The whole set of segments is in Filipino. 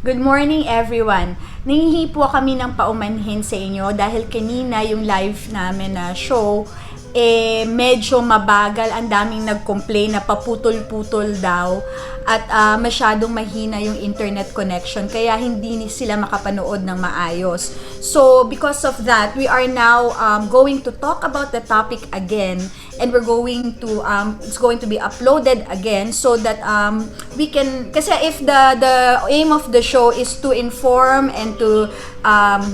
Good morning everyone. Nangihingi po kami ng paumanhin sa inyo dahil kanina yung live namin na show medyo mabagal, ang daming nag-complain na paputol-putol daw at masyadong mahina yung internet connection kaya hindi sila makapanood ng maayos. So because of that, we are now going to talk about the topic again and we're going to it's going to be uploaded again so that we can, kasi if the aim of the show is to inform and to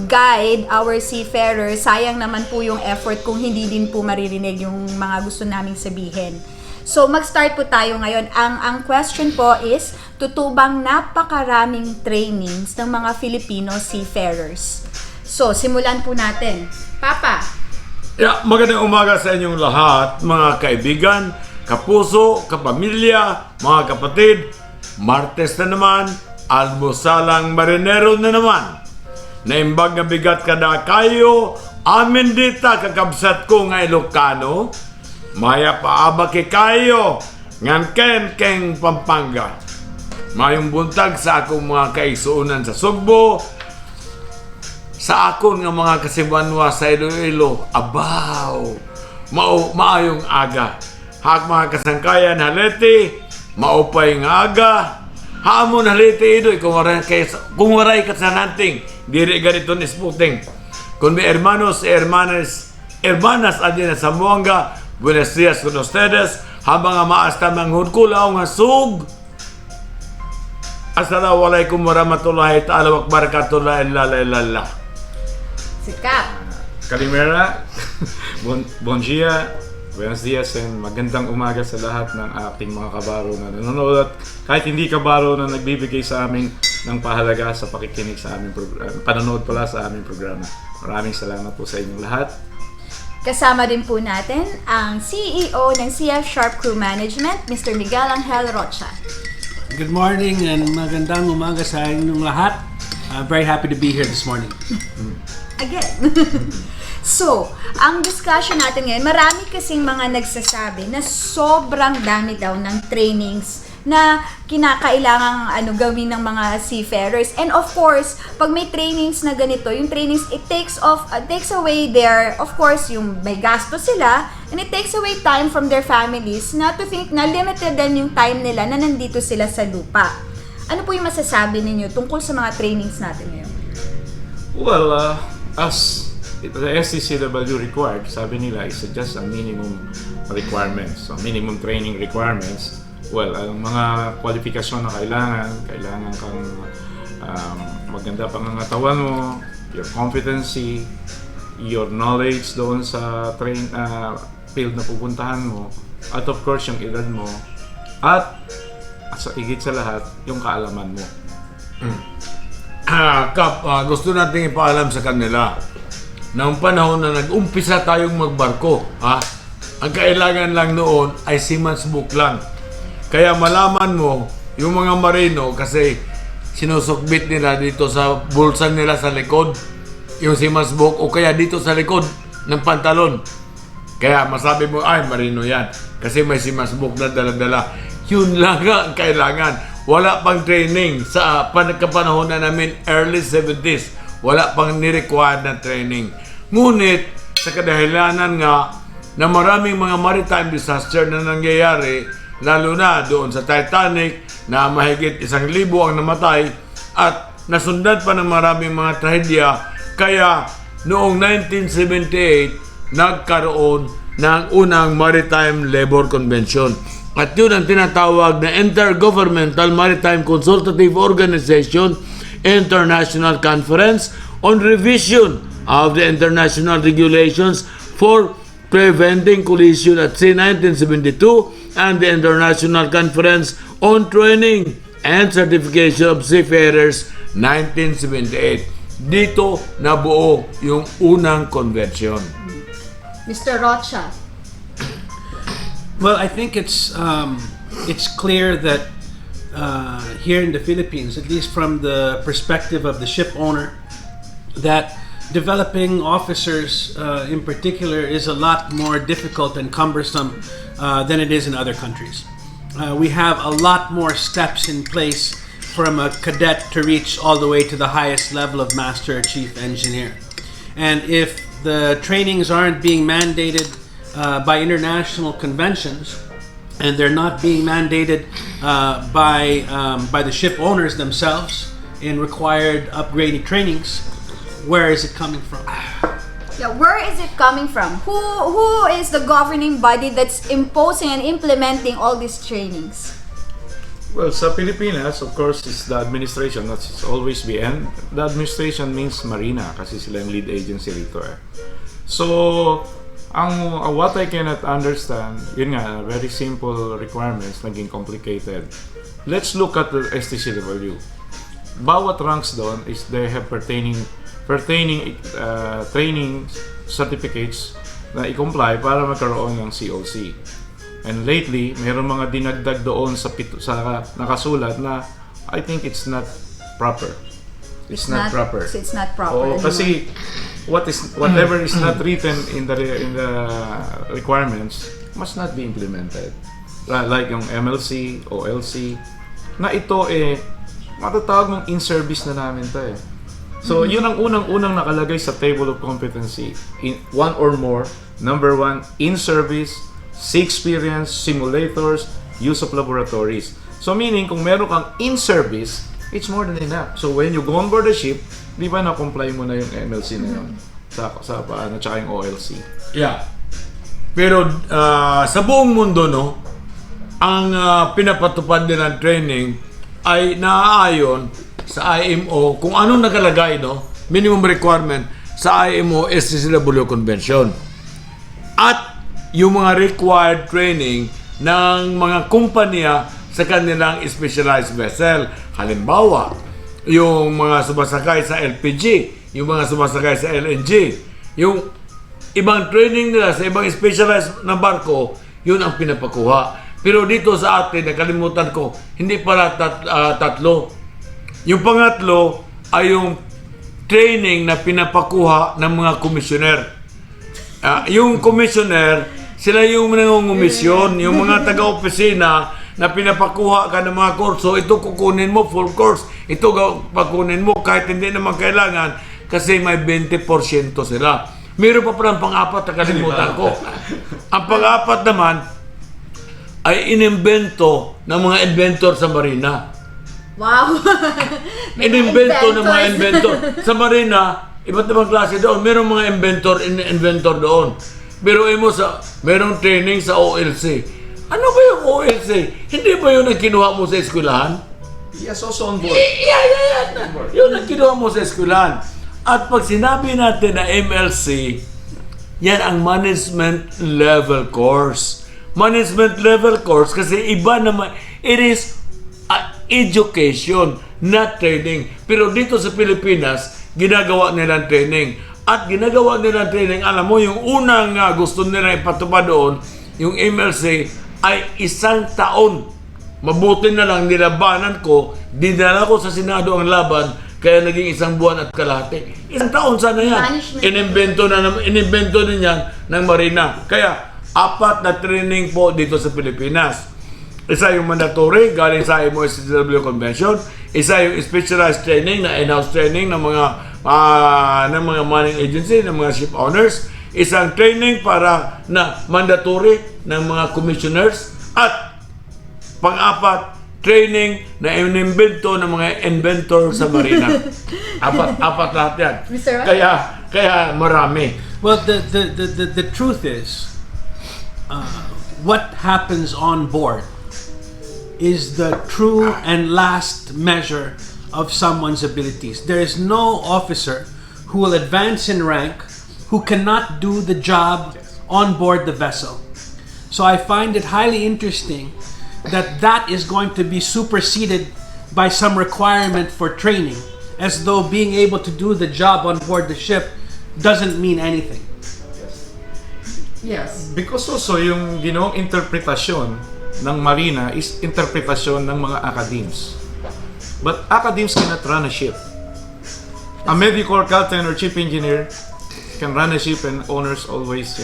guide our seafarers, sayang naman po yung effort kung hindi din po maririnig yung mga gusto naming sabihin. So mag-start po tayo ngayon. Ang question po is, totoo bang napakaraming trainings ng mga Filipino seafarers? So simulan po natin. Papa. Magandang umaga sa inyong lahat, mga kaibigan, kapuso, kapamilya, mga kapatid. Martes na naman, almusalang marinero na naman. Naimbag nga bigat kada kayo, amin dita kakabsat ko nga Ilocano. Maya paaba kay kayo, ngan keng Pampanga. Mayong buntag sa akong mga kaisuunan sa Sugbo, sa akon nga mga kasibanwa sa Iloilo, abaw, maayong aga. Hak mga kasangkayan haliti, maupay nga aga. Hamon haliti idoy, kung waray ka sa nanting, diri ganito ni Sputing. Kung may hermanos, hermanas adyan sa Muanga, buenos dias con ustedes, habang nga maasta manghud kulaw nga sug. Assalamualaikum warahmatullahi ta'ala wa barakatuh la. Sikap. Kalimera, bon dia, buenos dias, and magandang umaga sa lahat ng ating mga kabaro na nanonood at kahit hindi kabaro na nagbibigay sa amin ng pahalaga sa pakikinig sa aming panonood pala sa aming programa. Maraming salamat po sa inyong lahat. Kasama din po natin ang CEO ng CF Sharp Crew Management, Mr. Miguel Angel Rocha. Good morning and magandang umaga sa inyong lahat. Very happy to be here this morning. Again. So, ang discussion natin ngayon, marami kasing mga nagsasabi na sobrang dami daw ng trainings na kinakailangang gawin ng mga seafarers. And of course, pag may trainings na ganito, yung trainings, it takes away their, of course, yung may gasto sila, and it takes away time from their families na to think na limited din yung time nila na nandito sila sa lupa. Ano po yung masasabi ninyo tungkol sa mga trainings natin ngayon? Well, as the STCW required, sabi nila, is just a minimum requirements, so minimum training requirements. Well, ang mga kwalifikasyon na kailangan kang maganda pangangatawan mo, your competency, your knowledge doon sa field na pupuntahan mo, at of course yung edad mo, at sa higit sa lahat, yung kaalaman mo. Kap, gusto nating ipaalam sa kanila. Noong panahon na nag-umpisa tayong magbarko, ang kailangan lang noon ay seaman's book lang. Kaya malaman mo, yung mga marino, kasi sinusukbit nila dito sa bulsa nila sa likod, yung seaman's book, o kaya dito sa likod ng pantalon. Kaya masabi mo, ay, marino yan. Kasi may seaman's book na dala-dala. Yun lang ang kailangan. Wala pang training. Sa panagkapanahon na namin, early 70s, wala pang nirequire na training. Ngunit, sa kadahilanan nga, na maraming mga maritime disaster na nangyayari, lalo na doon sa Titanic, na mahigit 1,000 ang namatay, at nasundan pa ng maraming mga trahedya, kaya noong 1978, nagkaroon ng unang Maritime Labor Convention. At yun ang tinatawag na Intergovernmental Maritime Consultative Organization International Conference on Revision of the International Regulations for Preventing Collision at Sea 1972 and the International Conference on Training and Certification of Seafarers 1978. Dito nabuo yung unang convention. Mr. Rocha. Well, I think it's clear that here in the Philippines, at least from the perspective of the ship owner, that developing officers in particular is a lot more difficult and cumbersome than it is in other countries. We have a lot more steps in place from a cadet to reach all the way to the highest level of master or chief engineer. And if the trainings aren't being mandated by international conventions, and they're not being mandated by the ship owners themselves in required upgrading trainings, where is it coming from? Yeah, where is it coming from? Who is the governing body that's imposing and implementing all these trainings? Well, sa Pilipinas, of course, is the administration. That's always be. And the administration means Marina kasi sila yung lead agency rito eh. So, what I cannot understand, yun nga, very simple requirements, naging complicated. Let's look at the STCW. Bawat ranks doon is they have pertaining training certificates na i-comply para magkaroon ng COC. And lately, mayroon mga dinagdag doon sa nakasulat na I think it's not proper. It's not proper. It's not proper. Oo, kasi whatever is not written in the requirements must not be implemented. Like yung MLC, OLC, na ito matatawag mong in-service na namin to eh. So, yun ang unang-unang nakalagay sa table of competency. In one or more, number 1, in-service, experience, simulators, use of laboratories. So, meaning, kung meron kang in-service, it's more than enough. So, when you go on board the ship, di ba na-comply mo na yung MLC na yun? Sa paano, tsaka yung OLC. Yeah. Pero sa buong mundo, no, ang pinapatupad din ng training ay naaayon sa IMO kung anong nakalagay, no, minimum requirement sa IMO STCW Convention. At yung mga required training ng mga kumpanya sa kanilang specialized vessel. Halimbawa, yung mga sumasakay sa LPG, yung mga sumasakay sa LNG, yung ibang training nila sa ibang specialized na barko, yun ang pinapakuha. Pero dito sa atin, nakalimutan ko, hindi pala tatlo. Yung pangatlo ay yung training na pinapakuha ng mga komisyoner. Yung commissioner, sila yung nangungumisyon, yung mga taga-opisina na pinapakuha ka ng mga kurso, ito kukunin mo full course, ito pakunin mo kahit hindi naman kailangan kasi may 20% sila. Meron pa parang pang-apat na kalimutan ko. Ang pang-apat naman ay inimbento ng mga inventor sa Marina. Wow! Inimbento ng mga inventor. Sa Marina, iba't ibang klase doon. Merong mga inventor doon. Pero merong training sa OLC. Ano ba yung OLC? Hindi ba yun ang kinuha mo sa eskwelahan? Yes, also on board. Yun ang kinuha mo sa eskwelahan. At pag sinabi natin na MLC, yan ang management level course. Management level course kasi iba naman, it is education, not training. Pero dito sa Pilipinas, ginagawa nilang training. At ginagawa nilang training, alam mo, yung unang gusto nila ipatupad doon, yung MLC, ay 1 taon. Mabuti na lang, nilabanan ko, dinala ko sa Senado ang laban, kaya naging 1 buwan at kalahati. 1 taon sana yan. Inimbento din yan ng Marina. Kaya, 4 na training po dito sa Pilipinas. Isa yung mandatory, galing sa IMO STCW Convention. Isa yung specialized training na in-house training ng mga manning agency, ng mga ship owners. Isang training para na mandatory ng mga commissioners. At pang-4, training na inimbento ng mga inventor sa Marina. Apat lahat yan. Kaya marami. Well, the truth is, what happens on board is the true and last measure of someone's abilities. There is no officer who will advance in rank who cannot do the job on board the vessel. So I find it highly interesting that is going to be superseded by some requirement for training, as though being able to do the job on board the ship doesn't mean anything. Yes. Because also yung ginawang interpretasyon ng Marina is interpretasyon ng mga academes. But academes cannot run a ship. A medical captain or chief engineer can run a ship and owners always,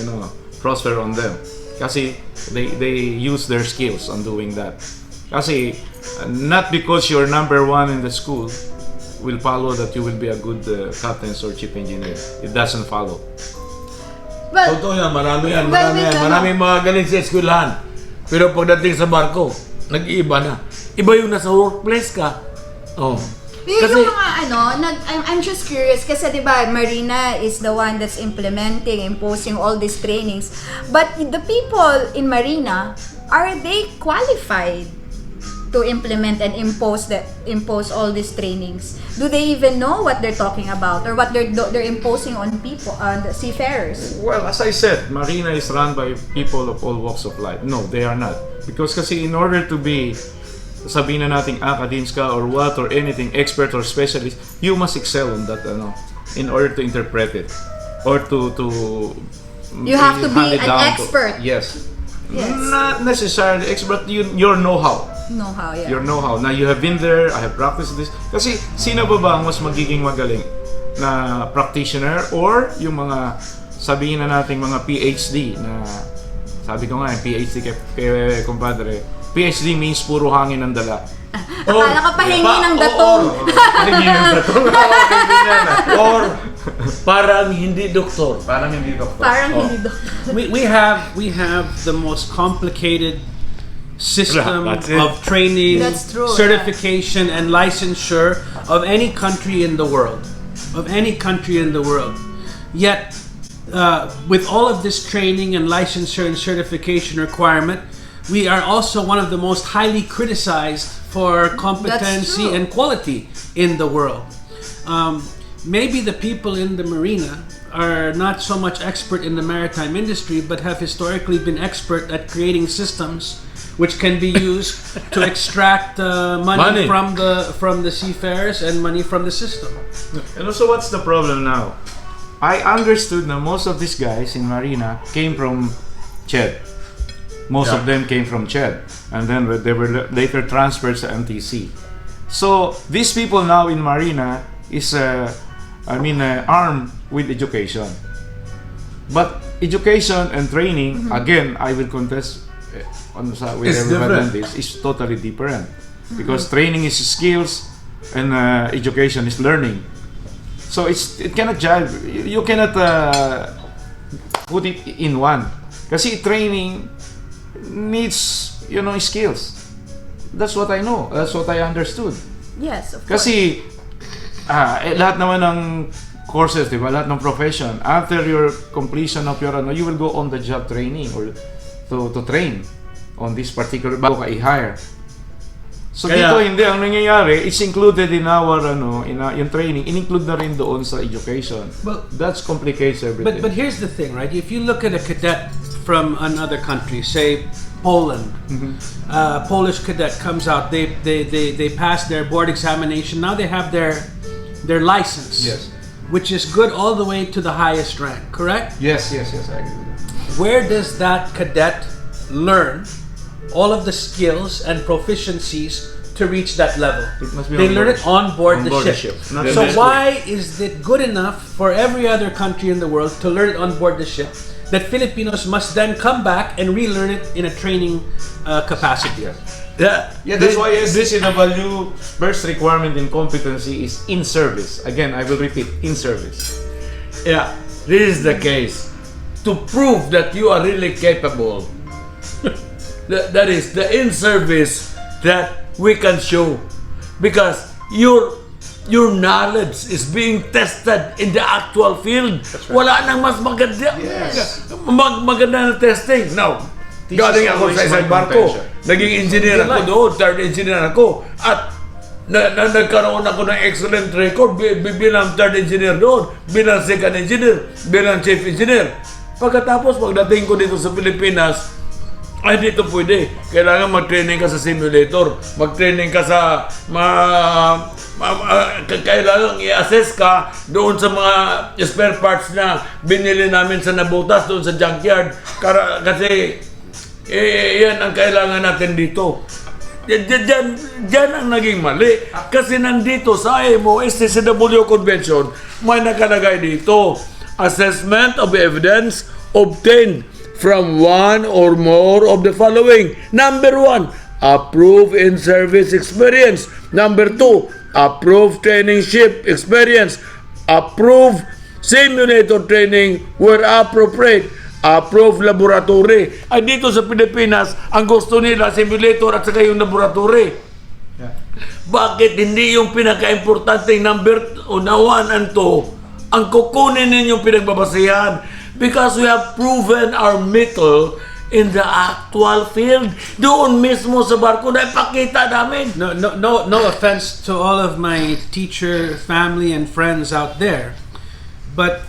prosper on them. Kasi they use their skills on doing that. Kasi, not because you're number one in the school will follow that you will be a good captain or chief engineer. It doesn't follow. Well, Totoo yan, marami yan, Well, marami wait yan. lang, Maraming mga galing sa eskwelahan. Pero pagdating sa barko, nag-iiba na. Iba yung nasa workplace ka. Oh. yung mga I'm just curious kasi 'di ba Marina is the one that's imposing all these trainings. But the people in Marina, are they qualified to implement and impose all these trainings? Do they even know what they're talking about or what they're imposing on people, on the seafarers? Well, as I said, Marina is run by people of all walks of life. No, they are not. Because kasi in order to be, sabihin na nating academics ka or what or anything, expert or specialist, you must excel on that in order to interpret it or to You have to be hand it an down expert. Yes. Yes. Not necessarily expert, your know-how. Know-how, yeah. Your know-how. Now, you have been there, I have practiced this. Kasi, sino ba ang mas magiging magaling na practitioner or yung mga, sabihin na nating mga PhD na, sabi ko nga, PhD kay kumpadre, PhD means puro hangin ang dala. Akala ka pahingi ng datong. Pahingi ng datong. Or parang hindi doktor. Parang hindi doktor. Parang hindi doktor. We have the most complicated system That's it. of training, That's true, certification, and licensure of any country in the world. Yet, with all of this training and licensure and certification requirement, we are also one of the most highly criticized for competency true. and quality in the world. Maybe the people in the marina are not so much expert in the maritime industry, but have historically been expert at creating systems which can be used to extract money from the seafarers and money from the system. And also, what's the problem now? I understood that most of these guys in Marina came from Chad. Most of them came from Chad, and then they were later transferred to MTC. So these people now in Marina is, armed with education. But education and training, again, I will contest with everybody on this, is totally different. Because training is skills, and education is learning. So it cannot jive. You cannot put it in one. Kasi training needs, skills. That's what I know. That's what I understood. Yes, of course. Kasi lahat naman ng courses, di ba? Lahat ng profession, after your completion of your you will go on the job training or to train on this particular bago ka i-hire. So Kaya, dito hindi ang nangyayari, it's included in our yung training, in-include na rin doon sa education. Well, That's complicates everything. But here's the thing, right? If you look at a cadet from another country, say Poland, Polish cadet comes out, they pass their board examination. Now they have their license, Yes. which is good all the way to the highest rank. Correct? Yes, I agree with that. Where does that cadet learn all of the skills and proficiencies to reach that level? It must be They on learn board- it on board on the board the ship. ship. Not So in the why is it good enough for every other country in the world to learn it on board the ship, that Filipinos must then come back and relearn it in a training capacity? Yeah, that's why SCCW first requirement in competency is in service. Again, I will repeat, in service. Yeah, this is the case. To prove that you are really capable, that is the in-service that we can show. Because your knowledge is being tested in the actual field. Wala nang mas maganda. Yes. Maganda na testing. Now, This galing is ako always sa isang my barko. contention. Naging engineer ako doon, third engineer ako. At nagkaroon ako ng excellent record bilang third engineer doon, bilang second engineer, bilang chief engineer. Pagkatapos, pagdating ko dito sa Pilipinas, ay dito pwede. Kailangan mag-training ka sa simulator, mag-training ka sa kailangan i-assess ka doon sa mga spare parts na binili namin sa nabutas doon sa junkyard. Kasi yan ang kailangan natin dito. Diyan ang naging mali. Kasi nandito sa IMO STCW Convention, may nakalagay dito, assessment of evidence obtained from one or more of the following. Number one, approved in-service experience. Number 2, approved training ship experience. Approved simulator training where appropriate. Approved laboratory. Ay dito sa Pilipinas, ang gusto nila simulator at saka yung laboratory. Bakit hindi yung pinaka-importante number 1 and 2 ang kukunin ninyong pinagbabasihan? Because we have proven our mettle in the actual field. Doon mismo sa barko na ipakita namin. No offense to all of my teacher, family, and friends out there. But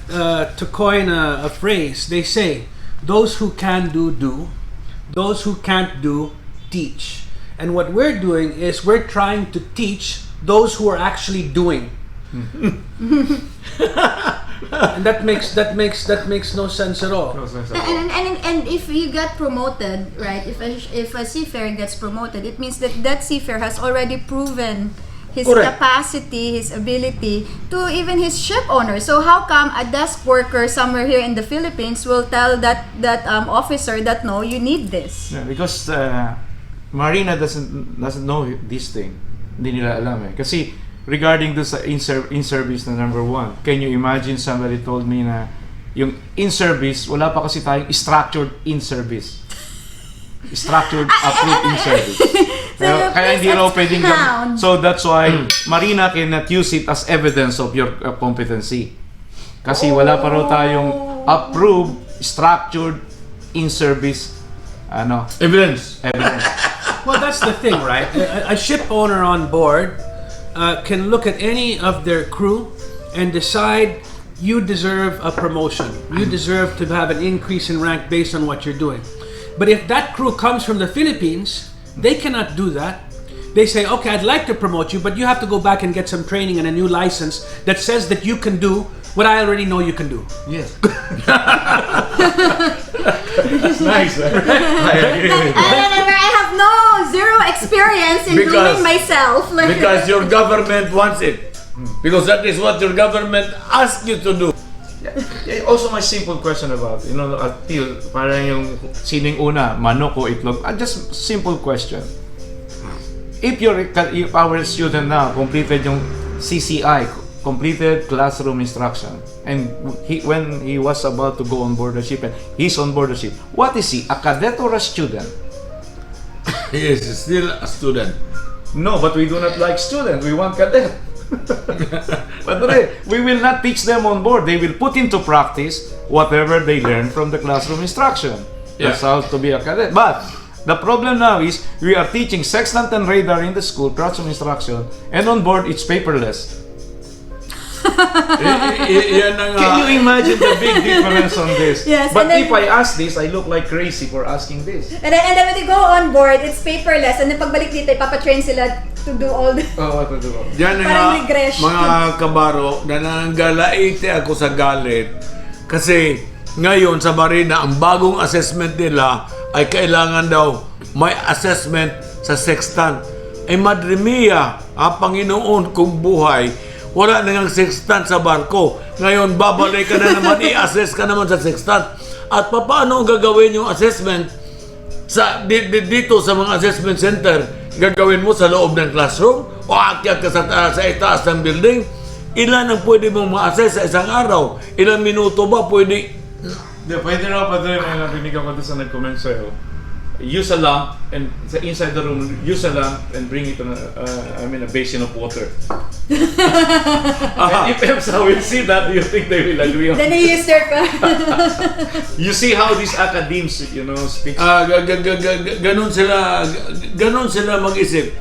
to coin a phrase, they say, those who can do, those who can't do, teach. And what we're doing is we're trying to teach those who are actually doing. And that makes no sense at all. And if you get promoted, right? If a seafarer gets promoted, it means that seafarer has already proven his Correct. capacity, his ability to even his ship owner. So how come a desk worker somewhere here in the Philippines will tell that officer that no, you need this? Yeah, because Marina doesn't know this thing. Hindi nila alam eh. Kasi regarding do sa in-service na number 1, can you imagine somebody told me na yung in-service, wala pa kasi tayong structured in-service. Structured approved in-service. Kaya hindi raw pwedeng so that's why Marina cannot use it as evidence of your competency. Kasi wala pa raw tayong approved, structured in-service Evidence. Well, that's the thing, right? A ship owner on board can look at any of their crew and decide you deserve a promotion. You deserve to have an increase in rank based on what you're doing. But if that crew comes from the Philippines, they cannot do that. They say, okay, I'd like to promote you, but you have to go back and get some training and a new license that says that you can do what I already know you can do. Yes. Nice. I agree with And I have zero experience in doing myself. Because your government wants it. Because that is what your government asks you to do. Yeah, also my simple question about, Till, parang yung sining una, manok o itlog, just simple question. If our student now completed yung CCI, completed classroom instruction, and when he was about to go on board the ship and he's on board the ship, what is he, a cadet or a student? He is still a student. No, but we do not like student, we want cadet. But we will not teach them on board. They will put into practice whatever they learn from the classroom instruction. That's how to be a cadet. But the problem now is we are teaching sextant and radar in the school, classroom instruction, and on board it's paperless. Can you imagine the big difference on this? Yes, but and then, if I ask this, I look like crazy for asking this. And then when they go on board, it's paperless. And then pagbalik dito, ipapatrain sila to do all the... What to do? Diyan Parang nga, regression. mga kabaro, nananggalaite ako sa galit. Kasi ngayon sa Marina, ang bagong assessment nila ay kailangan daw may assessment sa sextant. Ay Madre Mia, Panginoon kong buhay, wala nang sextant sa barko. Ngayon, babalik ka na naman, i-assess ka naman sa sextant. At paano gagawin yung assessment dito sa mga assessment center? Gagawin mo sa loob ng classroom o aakyat ka sa itaas ng building? Ilan ang pwede mong ma-assess sa isang araw? Ilang minuto ba pwede? Pwede raw pa rin, may narinig ako doon sa nag-comment sa'yo. Use a lamp and inside the room, use a lamp and bring it on a basin of water. And if EMSA will see that, do you think they will agree on Then they use their... You see how these academes, speak? Ganon sila mag-isip.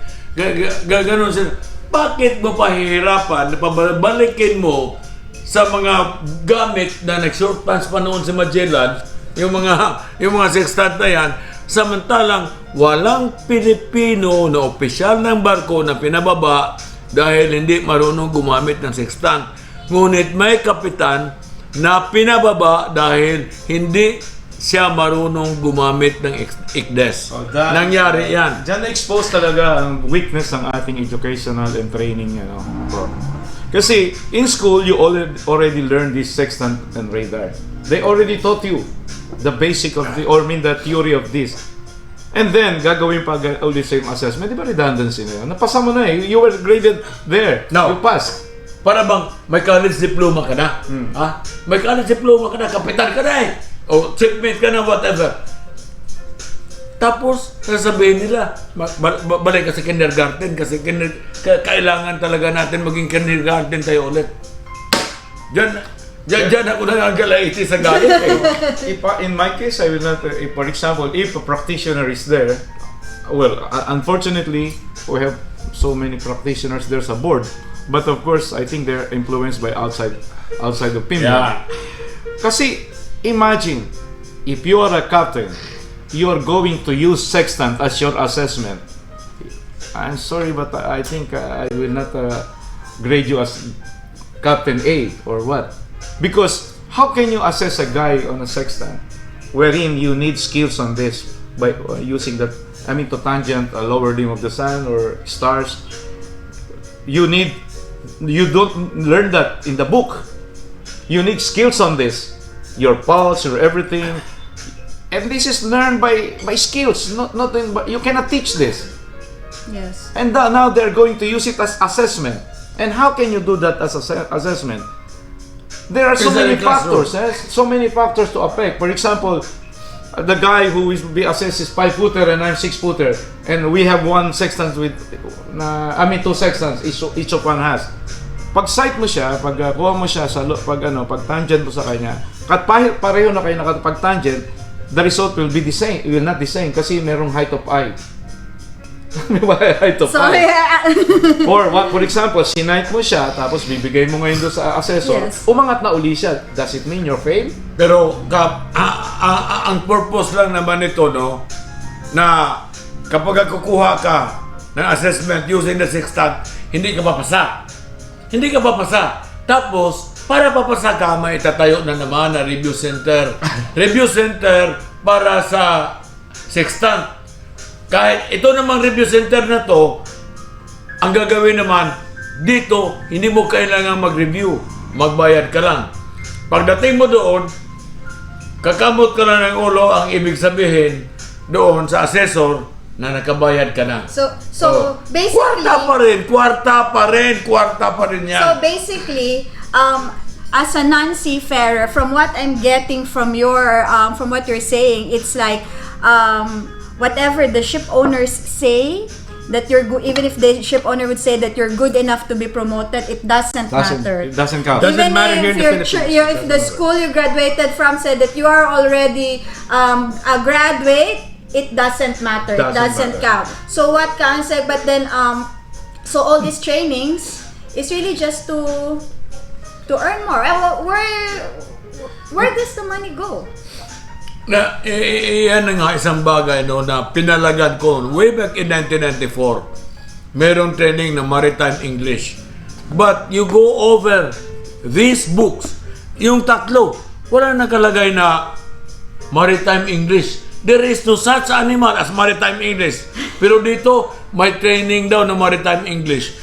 Ganon sila. Bakit mo pahihirapan na pabalikin mo sa mga gamit na nag-short pants pa noon sa Magellan, yung mga sextant na yan, samantalang walang Pilipino na opisyal ng barko na pinababa dahil hindi marunong gumamit ng sextant. Ngunit may kapitan na pinababa dahil hindi siya marunong gumamit ng ikdes. Nangyari yan. Diyan na-expose talaga ang weakness ng ating educational and training, bro. Kasi in school, you already learned this sextant and radar. They already taught you the basic of the theory of this. And then, gagawin pa ulit same assessment. Di ba redundancy na yun? Napasa mo na eh. You were graded there. No. You passed. Para bang may college diploma ka na. Ha? May college diploma ka na, kapitan ka na eh. O chiefmate ka na, whatever. Tapos, sasabihin nila, balik ka sa kindergarten kasi kailangan talaga natin maging kindergarten tayo ulit. Diyan ako nangagalaiti sa galit eh. In my case, I will not, for example, if a practitioner is there, well, unfortunately, we have so many practitioners there sa board. But of course, I think they're influenced by outside opinion. Yeah. Kasi, imagine, if you are a captain, you are going to use sextant as your assessment. I'm sorry, but I think I will not grade you as Captain A or what. Because how can you assess a guy on a sextant wherein you need skills on this by using that, to tangent a lower limb of the sun or stars? You don't learn that in the book. You need skills on this. Your pulse, your everything. And this is learned by skills, but you cannot teach this. Yes. And now they're going to use it as assessment. And how can you do that as assessment? There are so many factors, so many factors to affect. For example, the guy who is be assessed is 5-footer and I'm 6-footer, and we have one sextant with, two sextants each of one has. Pag sight mo siya, pag kuha mo siya sa pag tangent mo sa kanya, at pareho na kayo nakapag tangent, the result will be the same. It will not the same kasi merong height of eye. Height of eye. Or what, for example, sinight mo siya, tapos bibigay mo ngayon doon sa assessor, Yes. umangat na uli siya. Does it mean you're fail? Pero ang purpose lang naman nito, no, na kapag kukuha ka ng assessment using the sextant, hindi ka papasa. Hindi ka papasa. Tapos, para papasa ka, may itatayo na naman na review center. Review center para sa sextant. Kahit ito namang review center na to, ang gagawin naman, dito, hindi mo kailangan mag-review. Magbayad ka lang. Pagdating mo doon, kakamot ka lang ng ulo, ang ibig sabihin doon sa assessor na nakabayad ka na. So basically, Kwarta pa rin yan. so basically, as a non-seafarer, from what I'm getting from from what you're saying, it's like, whatever the ship owners say, that you're good, even if the ship owner would say that you're good enough to be promoted, it doesn't matter. It doesn't count. Doesn't Even matter here if in the Philippines. if the school you graduated from said that you are already a graduate, it doesn't matter. It doesn't count. So what Kang said, but then so all these trainings is really just to earn more. Where does the money go? Na iyan na nga isang bagay no na pinalagan ko way back in 1994. Meron training na maritime English. But you go over these books, yung tatlo, wala nakalagay na maritime English. There is no such animal as maritime English. Pero dito, may training daw na maritime English.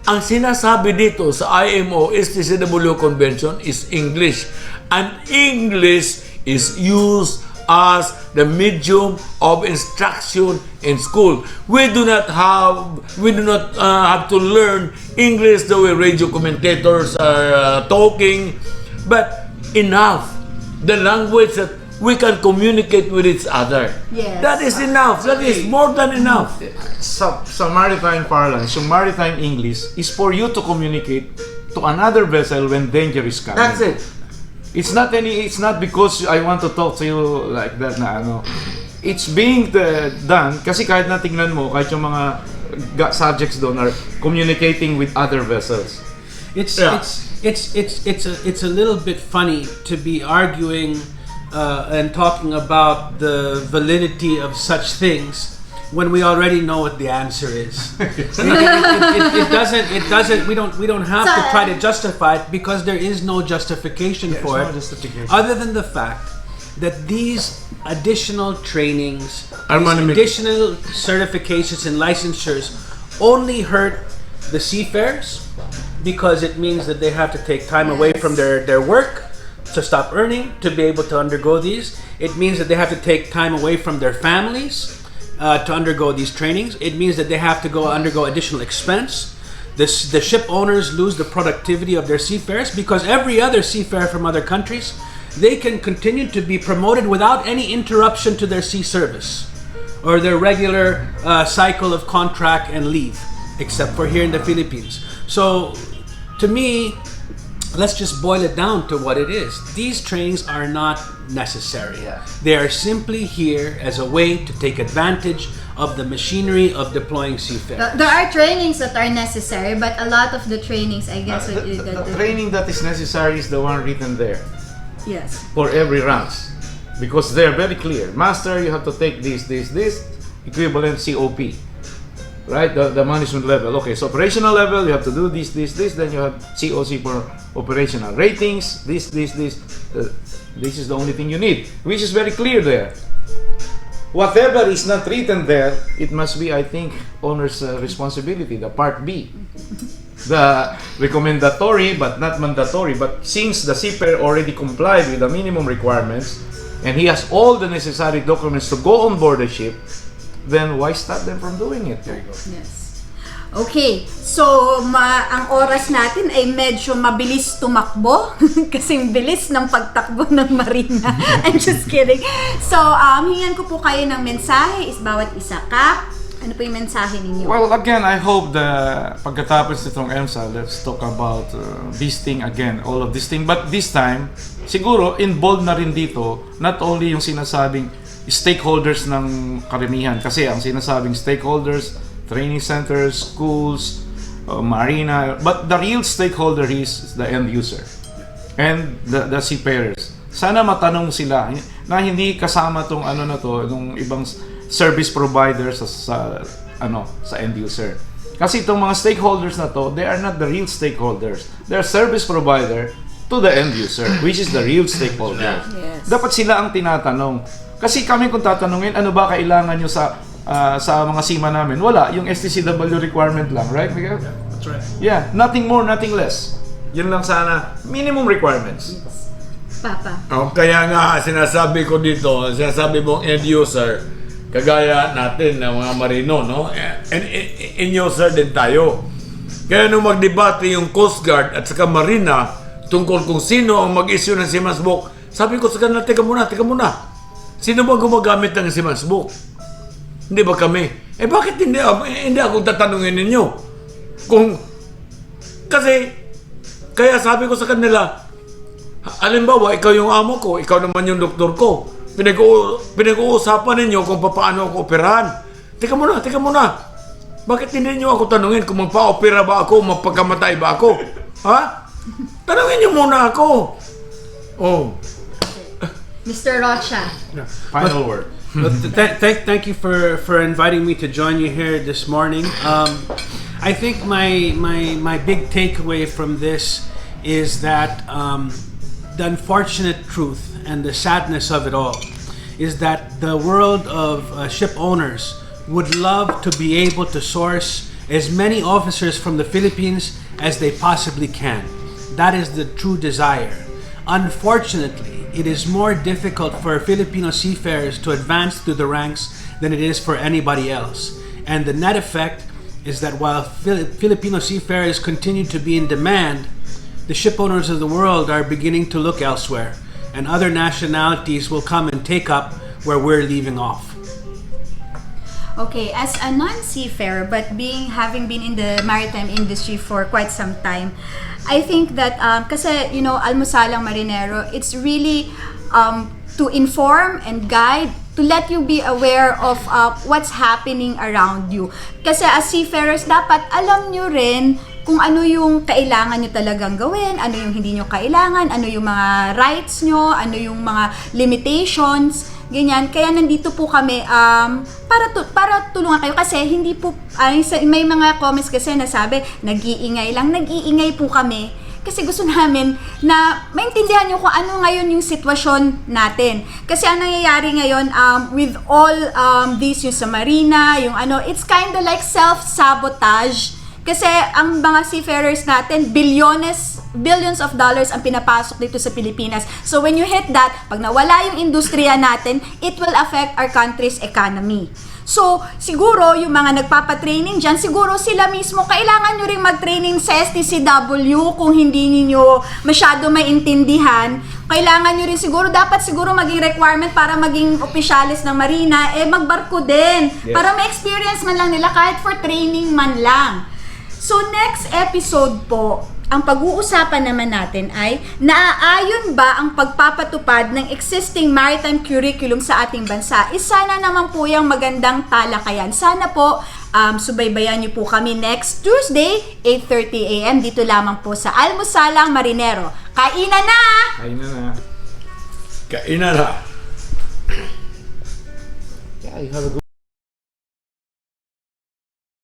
Ang sinasabi dito sa IMO STCW Convention is English. And English is used as the medium of instruction in school. We do not have to learn English the way radio commentators are talking, but enough the language that we can communicate with each other. Yes. That is enough. That is more than enough. Sa maritime parlance, yung maritime English is for you to communicate to another vessel when danger is coming. That's it. It's not because I want to talk to you like that na ano. It's being done kasi kahit na tingnan mo, kahit yung mga subjects doon are communicating with other vessels. It's a little bit funny to be arguing and talking about the validity of such things when we already know what the answer is. It doesn't. We don't have to try to justify it because there is no justification for it, other than the fact that these additional trainings, additional certifications and licensures only hurt the seafarers because it means that they have to take time away from their work to stop earning to be able to undergo these. It means that they have to take time away from their families to undergo these trainings. It means that they have to undergo additional expense. The ship owners lose the productivity of their seafarers because every other seafarer from other countries, they can continue to be promoted without any interruption to their sea service or their regular cycle of contract and leave, except for here in the Philippines. So, to me, let's just boil it down to what it is. These trainings are not necessary. They are simply here as a way to take advantage of the machinery of deploying seafarers. There are trainings that are necessary, but a lot of the trainings, I guess, The training that is necessary is the one written there yes. for every ranks. Because they're very clear. Master, you have to take this, equivalent COP. Right? The management level. Okay, so operational level, you have to do this. Then you have COC for operational ratings. This is the only thing you need, which is very clear there. Whatever is not written there, it must be, I think, owner's responsibility, the part B. The recommendatory but not mandatory. But since the seafarer already complied with the minimum requirements and he has all the necessary documents to go on board the ship, then why stop them from doing it? There you go. Yes. Okay, so ang oras natin ay medyo mabilis tumakbo kasing bilis ng pagtakbo ng Marina. I'm just kidding. So, hingan ko po kayo ng mensahe is bawat isa ka. Ano po yung mensahe ninyo? Well, again, I hope pagkatapos nitong EMSA, let's talk about this thing again, all of this thing. But this time, siguro, involved na rin dito, not only yung sinasabing stakeholders ng karamihan. Kasi ang sinasabing stakeholders, training centers, schools, marina, but the real stakeholder is the end user and the seafarers. Sana matanong sila na hindi kasama tong itong ibang service providers sa end user. Kasi itong mga stakeholders na to, they are not the real stakeholders. They're service provider to the end user, which is the real stakeholder. Yes. Dapat sila ang tinatanong. Kasi kami kung tatanungin, ano ba kailangan nyo sa mga sima namin? Wala, yung STCW requirement lang, right, Miguel? Yeah, that's right. Yeah, nothing more, nothing less. Yun lang sana, minimum requirements. Papa. Kaya nga, sinasabi ko dito, sinasabi mong end user, kagaya natin ng mga marino, no? End user din tayo. Kaya nung magdebate yung Coast Guard at saka Marina tungkol kung sino ang mag-issue ng Seaman's Book, sabi ko sa kanila, teka muna. Sino ba gumagamit ng Seaman's Book? Hindi ba kami? Bakit hindi ako tatanungin ninyo? Kaya sabi ko sa kanila, halimbawa, ikaw yung amo ko, ikaw naman yung doktor ko. Pinag-uusapan ninyo kung paano ako operahan. Teka muna. Bakit hindi nyo ako tanungin kung magpa-opera ba ako, magpagkamatay ba ako? Ha? Tanungin nyo muna ako. Oh. Mr. Rocha. Final word. But thank you for inviting me to join you here this morning. I think my big takeaway from this is that the unfortunate truth and the sadness of it all is that the world of ship owners would love to be able to source as many officers from the Philippines as they possibly can. That is the true desire. Unfortunately, it is more difficult for Filipino seafarers to advance through the ranks than it is for anybody else. And the net effect is that while Filipino seafarers continue to be in demand, the ship owners of the world are beginning to look elsewhere, and other nationalities will come and take up where we're leaving off. Okay, as a non-seafarer, but having been in the maritime industry for quite some time, I think that kasi almusalang marinero, it's really to inform and guide, to let you be aware of what's happening around you. Kasi as seafarers, dapat alam nyo rin kung ano yung kailangan nyo talagang gawin, ano yung hindi nyo kailangan, ano yung mga rights nyo, ano yung mga limitations, ganyan. Kaya nandito po kami para tulungan kayo kasi hindi po, may mga comments kasi nasabi, nag-iingay po kami. Kasi gusto namin na maintindihan nyo kung ano ngayon yung sitwasyon natin. Kasi ang nangyayari ngayon with all this yung sa marina, yung it's kind of like self-sabotage. Kasi ang mga seafarers natin, bilyones billions of dollars ang pinapasok dito sa Pilipinas. So when you hit that, pag nawala yung industriya natin, it will affect our country's economy. So, siguro, yung mga nagpapatraining dyan, siguro sila mismo, kailangan nyo rin mag-training sa STCW kung hindi niyo masyado maintindihan. Kailangan nyo rin siguro, dapat siguro maging requirement para maging opisyalis ng Marina, magbarko din. Yes. Para ma-experience man lang nila, kahit for training man lang. So, next episode po, ang pag-uusapan naman natin ay naaayon ba ang pagpapatupad ng existing maritime curriculum sa ating bansa? Isa na naman po yung magandang talakayan. Sana po subaybayan niyo po kami next Tuesday, 8:30 AM dito lamang po sa Almusalang Marinero. Kainan na! Ayun na. Kainan na. Yeah, you have a good